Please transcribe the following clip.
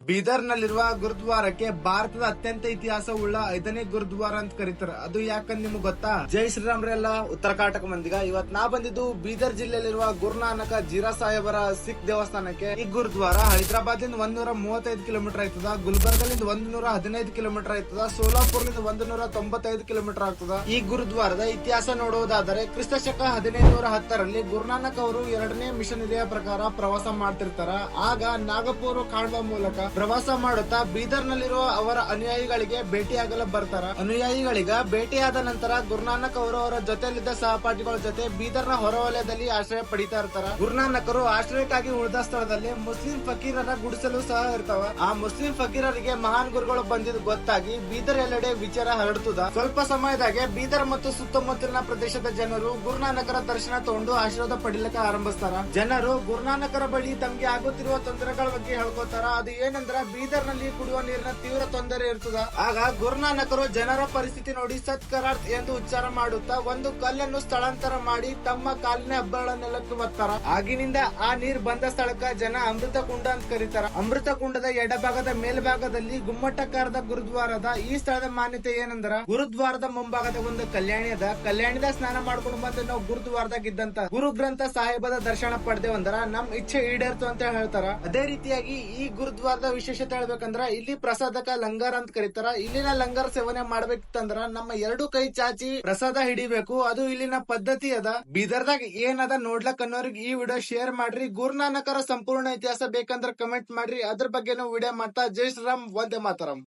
ಬೀದರ್ ನಲ್ಲಿರುವ ಗುರುದ್ವಾರಕ್ಕೆ ಭಾರತದ ಅತ್ಯಂತ ಇತಿಹಾಸವುಳ್ಳ 5ನೇ ಗುರುದ್ವಾರ ಅಂತ ಕರೀತಾರೆ. ಅದು ಯಾಕಂದ್ ನಿಮ್ಗೆ ಗೊತ್ತಾ? ಜೈ ಶ್ರೀರಾಮ್ರೆಲ್ಲ ಉತ್ತರ ಕರ್ನಾಟಕ ಮಂದಿಗ. ಇವತ್ ನಾ ಬಂದಿದ್ದು ಬೀದರ್ ಜಿಲ್ಲೆಯಲ್ಲಿರುವ ಗುರುನಾನಕ ಜೀರಾ ಸಾಹೇಬರ ಸಿಖ್ ದೇವಸ್ಥಾನಕ್ಕೆ. ಈ ಗುರುದ್ವಾರ ಹೈದರಾಬಾದ್ ಲಿಂದ 135 ಕಿಲೋಮೀಟರ್ ಆಯ್ತದ, ಗುಲ್ಬರ್ಗಲಿಂದ 115 ಕಿಲೋಮೀಟರ್ ಆಯ್ತದ, ಸೋಲಾಪುರ್ಲಿಂದ 195 ಕಿಲೋಮೀಟರ್ ಆಗ್ತದ. ಈ ಗುರುದ್ವಾರದ ಇತಿಹಾಸ ನೋಡುವುದಾದರೆ ಕ್ರಿಸ್ತ ಶಕ 1510ರಲ್ಲಿ ಗುರುನಾನಕ್ ಅವರು 2ನೇ ಮಿಷನ್ ಇದೆಯ ಪ್ರಕಾರ ಪ್ರವಾಸ ಮಾಡ್ತಿರ್ತಾರ. ಆಗ ನಾಗಪುರ ಕಾಣುವ ಮೂಲಕ ಪ್ರವಾಸ ಮಾಡುತ್ತಾ ಬೀದರ್ ನಲ್ಲಿರುವ ಅವರ ಅನುಯಾಯಿಗಳಿಗೆ ಭೇಟಿಯಾಗಲು ಬರ್ತಾರ. ಅನುಯಾಯಿಗಳಿಗ ಭೇಟಿಯಾದ ನಂತರ ಗುರುನಾನಕ್ ಅವರು ಅವರ ಜೊತೆಯಲ್ಲಿದ್ದ ಸಹಪಾಠಿಗಳ ಜೊತೆ ಬೀದರ್ನ ಹೊರವಲಯದಲ್ಲಿ ಆಶ್ರಯ ಪಡಿತಾ ಇರ್ತಾರ. ಗುರುನಾನಕರು ಆಶ್ರಯಕ್ಕಾಗಿ ಉಳಿದ ಸ್ಥಳದಲ್ಲಿ ಮುಸ್ಲಿಂ ಫಕೀರರ ಗುಡಿಸಲು ಸಹ ಇರ್ತಾವ. ಆ ಮುಸ್ಲಿಂ ಫಕೀರರಿಗೆ ಮಹಾನ್ ಗುರುಗಳು ಬಂದಿದ್ದು ಗೊತ್ತಾಗಿ ಬೀದರ್ ಎಲ್ಲೆಡೆ ವಿಚಾರ ಹರಡುತ್ತದ. ಸ್ವಲ್ಪ ಸಮಯದಾಗೆ ಬೀದರ್ ಮತ್ತು ಸುತ್ತಮುತ್ತಲಿನ ಪ್ರದೇಶದ ಜನರು ಗುರುನಾನಕರ ದರ್ಶನ ತಗೊಂಡು ಆಶೀರ್ವಾದ ಪಡಿಲಿಕ್ಕೆ ಆರಂಭಿಸ್ತಾರ. ಜನರು ಗುರುನಾನಕರ ಬಳಿ ತಮ್ಗೆ ಆಗುತ್ತಿರುವ ತೊಂದರೆಗಳ ಬಗ್ಗೆ ಹೇಳ್ಕೋತಾರ. ಅದು ಏನಂದ್ರ ಬೀದರ್ ನಲ್ಲಿ ಕುಡಿಯುವ ನೀರಿನ ತೀವ್ರ ತೊಂದರೆ ಇರ್ತದ. ಆಗ ಗುರುನಾನಕರು ಜನರ ಪರಿಸ್ಥಿತಿ ನೋಡಿ ಸತ್ಕರಾರ್ಥ ಎಂದು ಉಚ್ಚಾರ ಮಾಡುತ್ತಾ ಒಂದು ಕಲ್ಲನ್ನು ಸ್ಥಳಾಂತರ ಮಾಡಿ ತಮ್ಮ ಕಾಲಿನ ಹಬ್ಬಗಳ ನೆಲಕ್ಕೆ ಒತ್ತಾರ. ಆಗಿನಿಂದ ಆ ನೀರ್ ಬಂದ ಸ್ಥಳಕ್ಕ ಜನ ಅಮೃತ ಕುಂಡ ಅಂತ ಕರೀತಾರ. ಅಮೃತ ಕುಂಡದ ಎಡಭಾಗದ ಮೇಲ್ಭಾಗದಲ್ಲಿ ಗುಮ್ಮಟಕಾರದ ಗುರುದ್ವಾರದ ಈ ಸ್ಥಳದ ಮಾನ್ಯತೆ ಏನಂದ್ರ, ಗುರುದ್ವಾರದ ಮುಂಭಾಗದ ಒಂದು ಕಲ್ಯಾಣಿ ಅದ. ಕಲ್ಯಾಣಿದ ಸ್ನಾನ ಮಾಡ್ಕೊಂಡು ಬಂದು ನಾವು ಗುರುದ್ವಾರದಾಗ ಇದ್ದಂತ ಗುರು ಗ್ರಂಥ ಸಾಹೇಬದ ದರ್ಶನ ಪಡೆದೇವಂದ್ರ ನಮ್ ಇಚ್ಛೆ ಈಡೇರ್ತು ಅಂತ ಹೇಳ್ತಾರ. ಅದೇ ರೀತಿಯಾಗಿ ಈ ಗುರುದ್ವಾರದ ವಿಶೇಷತೆ ಹೇಳ್ಬೇಕಂದ್ರ ಇಲ್ಲಿ ಪ್ರಸಾದಕ ಲಂಗರ್ ಅಂತ ಕರೀತಾರ. ಇಲ್ಲಿನ ಲಂಗರ್ ಸೇವನೆ ಮಾಡ್ಬೇಕಂದ್ರ ನಮ್ಮ 2 ಕೈ ಚಾಚಿ ಪ್ರಸಾದ ಹಿಡಿಬೇಕು. ಅದು ಇಲ್ಲಿನ ಪದ್ಧತಿ ಅದ. ಬೀದರ್ದಾಗ ಏನದ ನೋಡ್ಲಕ್ ಅನ್ನೋರಿಗೆ ಈ ವಿಡಿಯೋ ಶೇರ್ ಮಾಡ್ರಿ. ಗುರುನಾನಕರ ಸಂಪೂರ್ಣ ಇತಿಹಾಸ ಬೇಕಂದ್ರ ಕಮೆಂಟ್ ಮಾಡ್ರಿ. ಅದ್ರ ಬಗ್ಗೆನೂ ವಿಡಿಯೋ ಮಾಡ್ತಾ. ಜೈ ಶ್ರೀರಾಮ್, ವಂದೇ ಮಾತರಂ.